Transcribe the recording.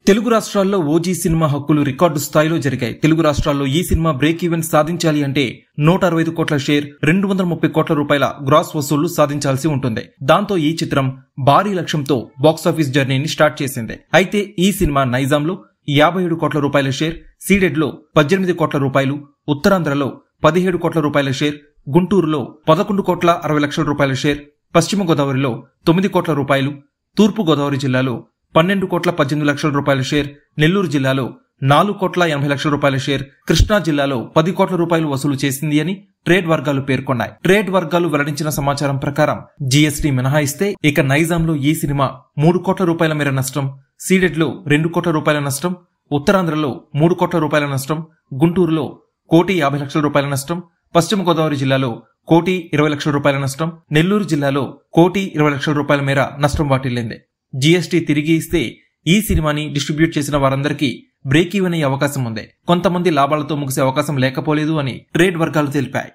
తెలుగు రాష్ట్రాల్లో OG cinema హక్కులు record స్థాయిలో జరిగాయి. తెలుగు రాష్ట్రాల్లో ఈ సినిమా బ్రేక్ ఈవెన్ సాధించాలి అంటే 165 కోట్ల షేర్, 230 కోట్ల రూపాయల గ్రాస్ వసూళ్లు సాధించాల్సి ఉంటుంది. దాంతో ఈ చిత్రం భారీ లక్ష్యంతో బాక్సాఫీస్ జర్నీని స్టార్ట్ చేసింది. అయితే ఈ సినిమా నైజాంలో 57 కోట్ల రూపాయల షేర్, సీడెడ్లో 18 కోట్ల రూపాయలు, ఉత్తరాంధ్రలో 17 కోట్ల రూపాయల షేర్, గుంటూరులో 11 కోట్ల 60 లక్షల రూపాయల షేర్, పశ్చిమ గోదావరిలో 9 కోట్ల రూపాయలు, తూర్పు గోదావరి జిల్లాలో 12 కోట్ల 18 లక్షల రూపాయల షేర్, నెల్లూరు జిల్లాలో 4 కోట్ల 80 లక్షల రూపాయల షేర్, కృష్ణా జిల్లాలో 10 కోట్ల రూపాయలు వసూలు చేసింది అని ట్రేడ్ వర్గాలు పేర్కొన్నాయి. ట్రేడ్ వర్గాలు వెల్లడించిన సమాచారం ప్రకారం జీఎస్టీ మినహాయిస్తే ఇక నైజాంలో ఈ సినిమా 3 కోట్ల రూపాయల మేర నష్టం, సీడెడ్లో 2 కోట్ల రూపాయల నష్టం, ఉత్తరాంధ్రలో 3 కోట్ల రూపాయల నష్టం, గుంటూరులో 1,50 లక్షల రూపాయల నష్టం, పశ్చిమ గోదావరి జిల్లాలో 1,20 లక్షల రూపాయల నష్టం, నెల్లూరు జిల్లాలో 1,20 లక్షల రూపాయల మేర నష్టం వాటిల్లింది. జీఎస్టీ తిరిగి ఇస్తే ఈ సినిమాని డిస్ట్రిబ్యూట్ చేసిన వారందరికీ బ్రేక్ ఈవెన్ అయ్యే అవకాశం ఉంది. కొంతమంది లాభాలతో ముగిసే అవకాశం లేకపోలేదు అని ట్రేడ్ వర్గాలు తెలిపాయి.